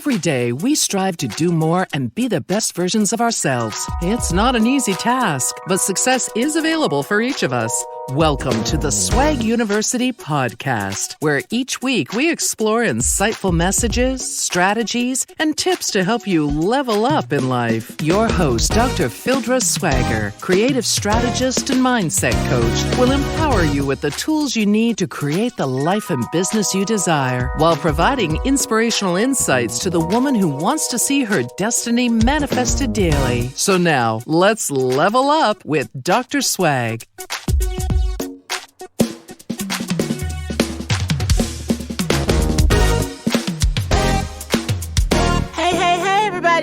Every day, we strive to do more and be the best versions of ourselves. It's not an easy task, but success is available for each of us. Welcome to the Swag University podcast, where each week we explore insightful messages, strategies, and tips to help you level up in life. Your host, Dr. Phildra Swagger, creative strategist and mindset coach, will empower you with the tools you need to create the life and business you desire, while providing inspirational insights to the woman who wants to see her destiny manifested daily. So now, let's level up with Dr. Swag.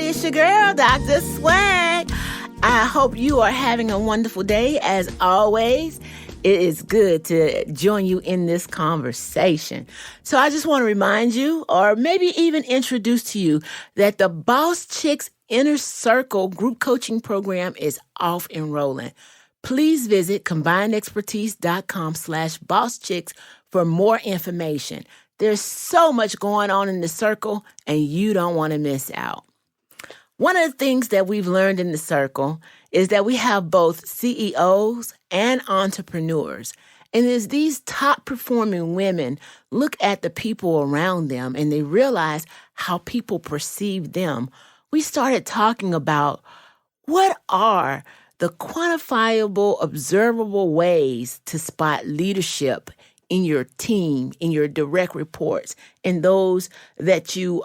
It's your girl, Dr. Swag. I hope you are having a wonderful day. As always, it is good to join you in this conversation. So I just want to remind you, or maybe even introduce to you, that the Boss Chicks Inner Circle group coaching program is off and rolling. Please visit combinedexpertise.com/bosschicks for more information. There's so much going on in the circle, and you don't want to miss out. One of the things that we've learned in the circle is that we have both CEOs and entrepreneurs. And as these top performing women look at the people around them and they realize how people perceive them, we started talking about what are the quantifiable, observable ways to spot leadership in your team, in your direct reports, and those that you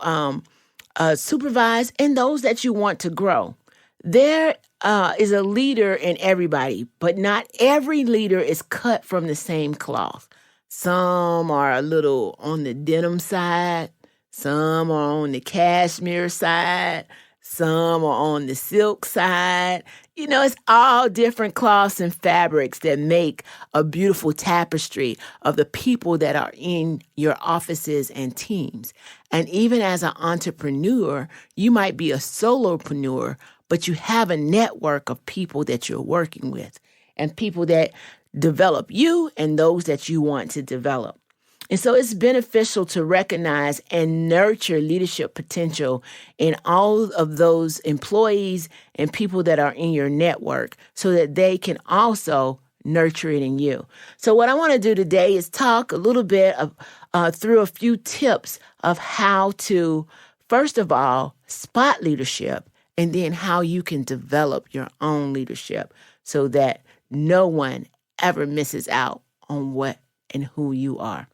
supervise, and those that you want to grow. There is a leader in everybody, but not every leader is cut from the same cloth. Some are a little on the denim side, some are on the cashmere side, some are on the silk side. You know, it's all different cloths and fabrics that make a beautiful tapestry of the people that are in your offices and teams. And even as an entrepreneur, you might be a solopreneur, but you have a network of people that you're working with and people that develop you and those that you want to develop. And so it's beneficial to recognize and nurture leadership potential in all of those employees and people that are in your network so that they can also nurture it in you. So what I want to do today is talk a little bit of, through a few tips of how to, first of all, spot leadership, and then how you can develop your own leadership so that no one ever misses out on what and who you are.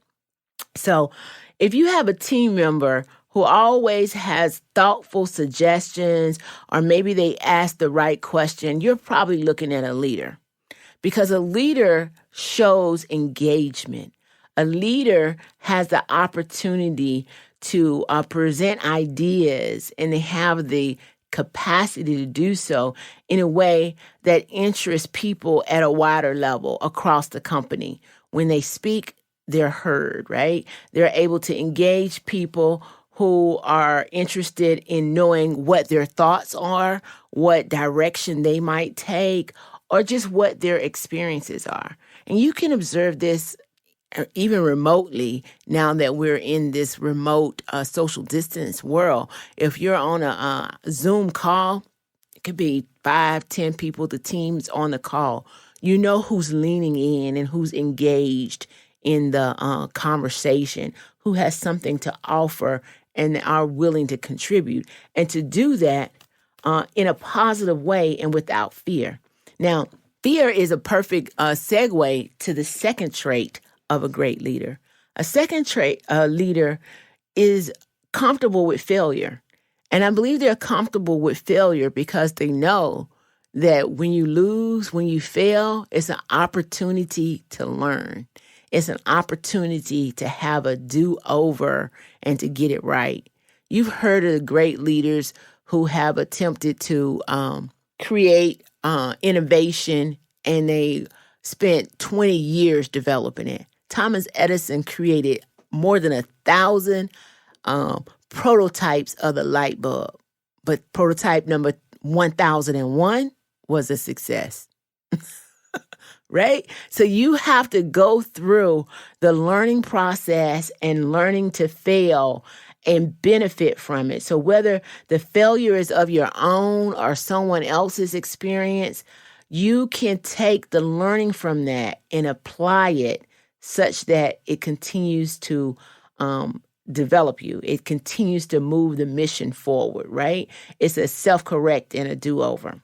So if you have a team member who always has thoughtful suggestions, or maybe they ask the right question, you're probably looking at a leader, because a leader shows engagement. A leader has the opportunity to present ideas, and they have the capacity to do so in a way that interests people at a wider level across the company. When they speak, they're heard, right? They're able to engage people who are interested in knowing what their thoughts are, what direction they might take, or just what their experiences are. And you can observe this even remotely now that we're in this remote social distance world. If you're on a Zoom call, it could be 5-10 people, the team's on the call. You know who's leaning in and who's engaged in the conversation, who has something to offer and are willing to contribute, and to do that in a positive way and without fear. Now, fear is a perfect segue to the second trait of a great leader. A second trait, a leader is comfortable with failure. And I believe they're comfortable with failure because they know that when you lose, when you fail, it's an opportunity to learn. It's an opportunity to have a do-over and to get it right. You've heard of the great leaders who have attempted to create innovation, and they spent 20 years developing it. Thomas Edison created more than 1,000 prototypes of the light bulb, but prototype number 1001 was a success. Right? So you have to go through the learning process and learning to fail and benefit from it. So whether the failure is of your own or someone else's experience, you can take the learning from that and apply it such that it continues to develop you. It continues to move the mission forward, right? It's a self-correct and a do-over.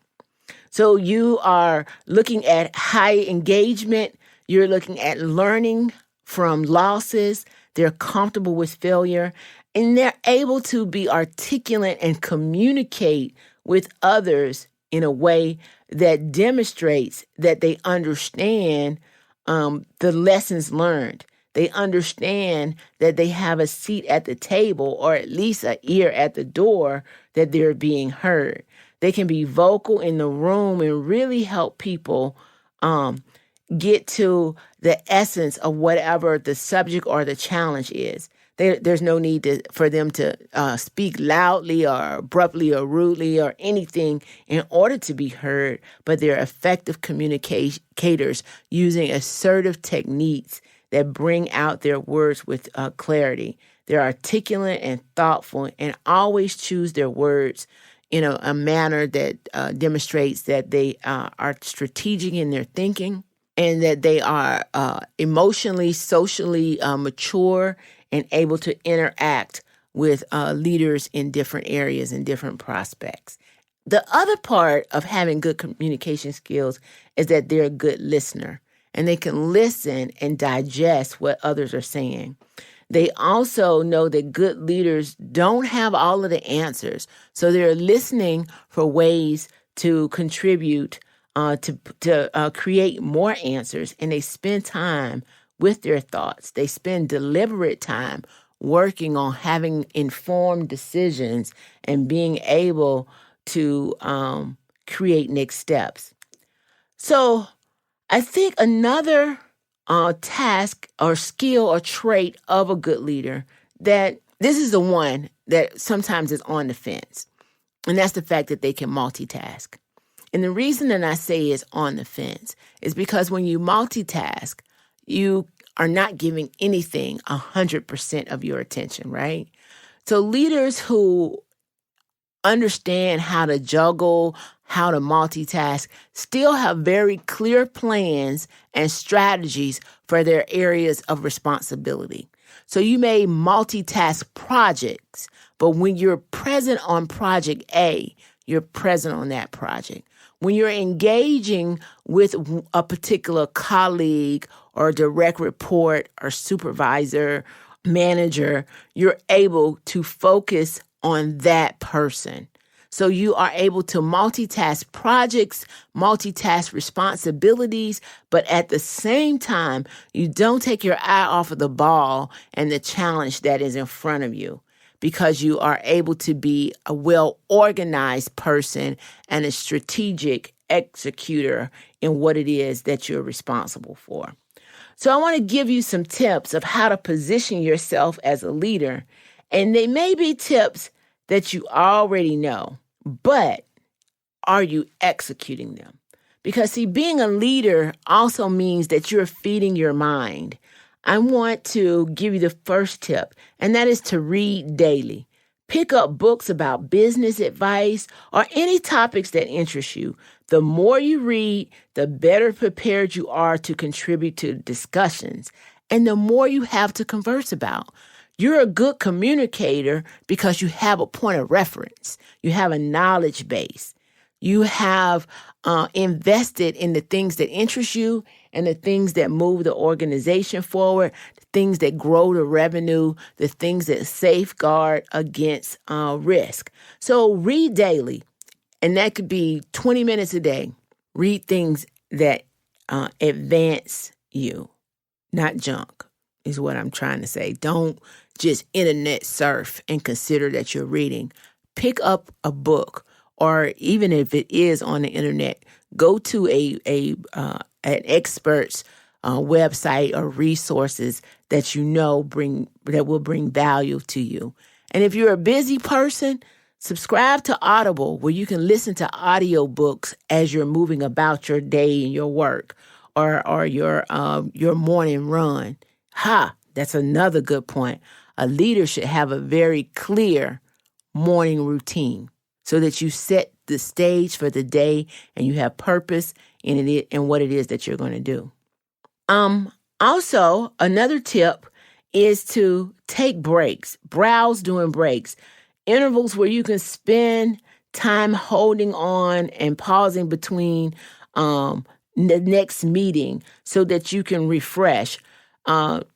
So you are looking at high engagement. You're looking at learning from losses. They're comfortable with failure, and they're able to be articulate and communicate with others in a way that demonstrates that they understand the lessons learned. They understand that they have a seat at the table, or at least an ear at the door, that they're being heard. They can be vocal in the room and really help people get to the essence of whatever the subject or the challenge is. There's no need for them to speak loudly or abruptly or rudely or anything in order to be heard, but they're effective communicators using assertive techniques that bring out their words with clarity. They're articulate and thoughtful and always choose their words in a manner that demonstrates that they are strategic in their thinking and that they are emotionally, socially mature and able to interact with leaders in different areas and different prospects. The other part of having good communication skills is that they're a good listener, and they can listen and digest what others are saying. They also know that good leaders don't have all of the answers, so they're listening for ways to contribute to create more answers, and they spend time with their thoughts. They spend deliberate time working on having informed decisions and being able to create next steps. So I think another task or skill or trait of a good leader, that this is the one that sometimes is on the fence, and that's the fact that they can multitask. And the reason that I say it's on the fence is because when you multitask, you are not giving anything 100% of your attention, right? So leaders who understand how to juggle, how to multitask, still have very clear plans and strategies for their areas of responsibility. So you may multitask projects, but when you're present on project A, you're present on that project. When you're engaging with a particular colleague or direct report or supervisor, manager, you're able to focus on that person. So you are able to multitask projects, multitask responsibilities, but at the same time, you don't take your eye off of the ball and the challenge that is in front of you, because you are able to be a well-organized person and a strategic executor in what it is that you're responsible for. So I want to give you some tips of how to position yourself as a leader. And they may be tips that you already know, but are you executing them? Because, see, being a leader also means that you're feeding your mind. I want to give you the first tip, and that is to read daily. Pick up books about business advice or any topics that interest you. The more you read, the better prepared you are to contribute to discussions, and the more you have to converse about. You're a good communicator because you have a point of reference. You have a knowledge base. You have invested in the things that interest you and the things that move the organization forward, the things that grow the revenue, the things that safeguard against risk. So read daily, and that could be 20 minutes a day. Read things that advance you, not junk, is what I'm trying to say. Don't just internet surf and consider that you're reading. Pick up a book, or even if it is on the internet, go to an expert's website or resources that you know that will bring value to you. And if you're a busy person, subscribe to Audible, where you can listen to audiobooks as you're moving about your day and your work, or your morning run. That's another good point. A leader should have a very clear morning routine so that you set the stage for the day and you have purpose in what it is that you're going to do. Also, another tip is to take breaks, browse during breaks, intervals where you can spend time holding on and pausing between the next meeting so that you can refresh.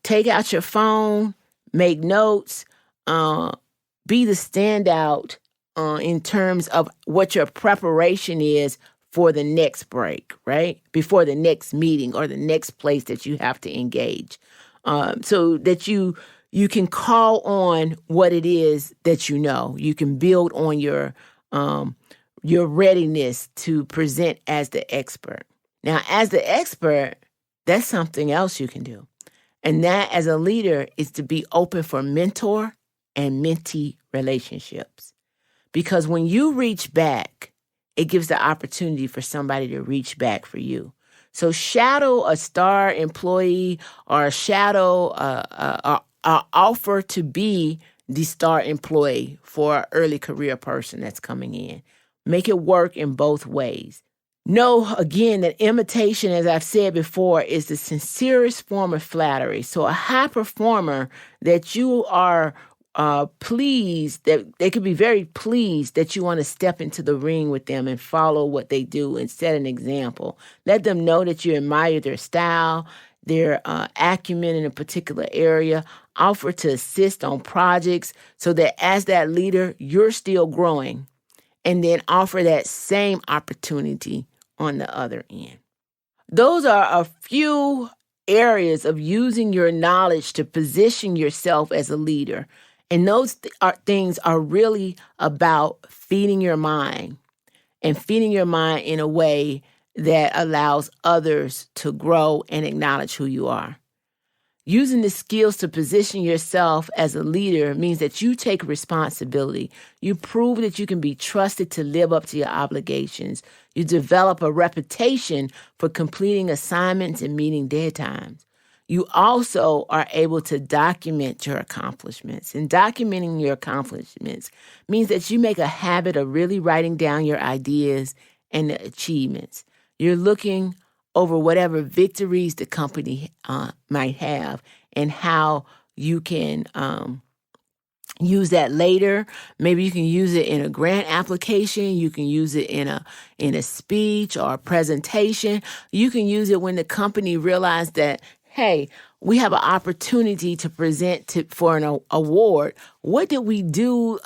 Take out your phone, make notes, be the standout in terms of what your preparation is for the next break, right? Before the next meeting or the next place that you have to engage. So that you can call on what it is that you know. You can build on your readiness to present as the expert. Now, as the expert, that's something else you can do. And that, as a leader, is to be open for mentor and mentee relationships. Because when you reach back, it gives the opportunity for somebody to reach back for you. So shadow a star employee or shadow offer to be the star employee for an early career person that's coming in. Make it work in both ways. Know, again, that imitation, as I've said before, is the sincerest form of flattery. So a high performer that you are pleased, that they could be very pleased that you want to step into the ring with them and follow what they do and set an example. Let them know that you admire their style, their acumen in a particular area. Offer to assist on projects so that as that leader, you're still growing. And then offer that same opportunity on the other end. Those are a few areas of using your knowledge to position yourself as a leader. And those things are really about feeding your mind and feeding your mind in a way that allows others to grow and acknowledge who you are. Using the skills to position yourself as a leader means that you take responsibility. You prove that you can be trusted to live up to your obligations. You develop a reputation for completing assignments and meeting deadlines. You also are able to document your accomplishments. And documenting your accomplishments means that you make a habit of really writing down your ideas and the achievements. You're looking over whatever victories the company might have and how you can use that later. Maybe you can use it in a grant application. You can use it in a speech or a presentation. You can use it when the company realizes that, hey, we have an opportunity to present for an award. What did we do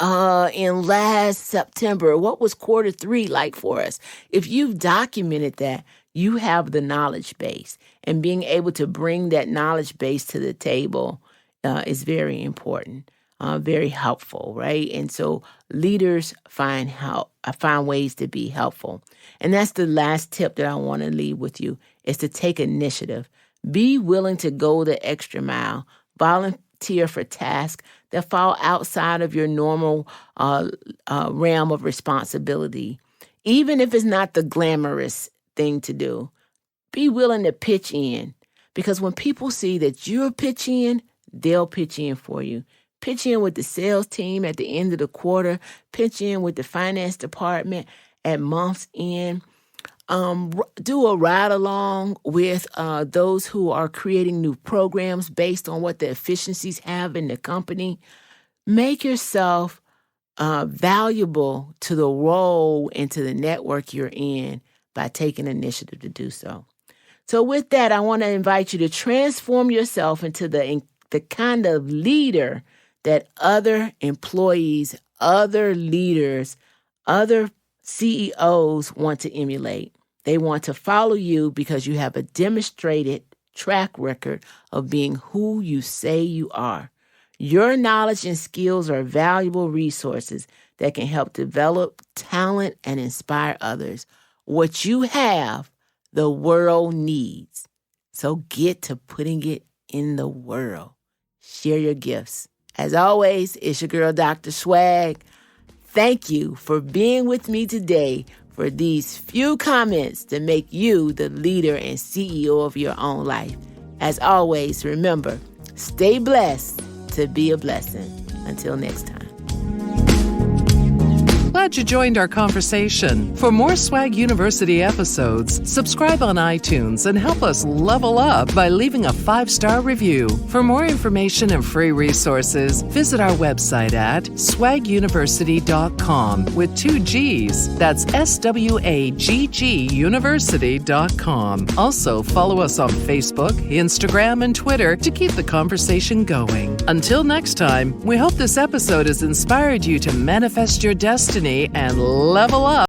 in last September? What was quarter 3 like for us? If you've documented that, you have the knowledge base. And being able to bring that knowledge base to the table is very important, very helpful, right? And so leaders find ways to be helpful. And that's the last tip that I want to leave with you, is to take initiative. Be willing to go the extra mile. Volunteer for tasks that fall outside of your normal realm of responsibility. Even if it's not the glamorous thing to do, be willing to pitch in. Because when people see that you're pitching in, they'll pitch in for you. Pitch in with the sales team at the end of the quarter. Pitch in with the finance department at month's end. Do a ride along with those who are creating new programs based on what the efficiencies have in the company. Make yourself valuable to the role and to the network you're in by taking initiative to do so. So with that, I want to invite you to transform yourself into the kind of leader that other employees, other leaders, other CEOs want to emulate. They want to follow you because you have a demonstrated track record of being who you say you are. Your knowledge and skills are valuable resources that can help develop talent and inspire others. What you have, the world needs. So get to putting it in the world. Share your gifts. As always, it's your girl, Dr. Swag. Thank you for being with me today for these few comments to make you the leader and CEO of your own life. As always, remember, stay blessed to be a blessing. Until next time. Glad you joined our conversation. For more Swag University episodes, subscribe on iTunes and help us level up by leaving a 5-star review. For more information and free resources, visit our website at swaguniversity.com with 2 G's. That's SWAGG University.com. Also, follow us on Facebook, Instagram, and Twitter to keep the conversation going. Until next time, we hope this episode has inspired you to manifest your destiny and level up.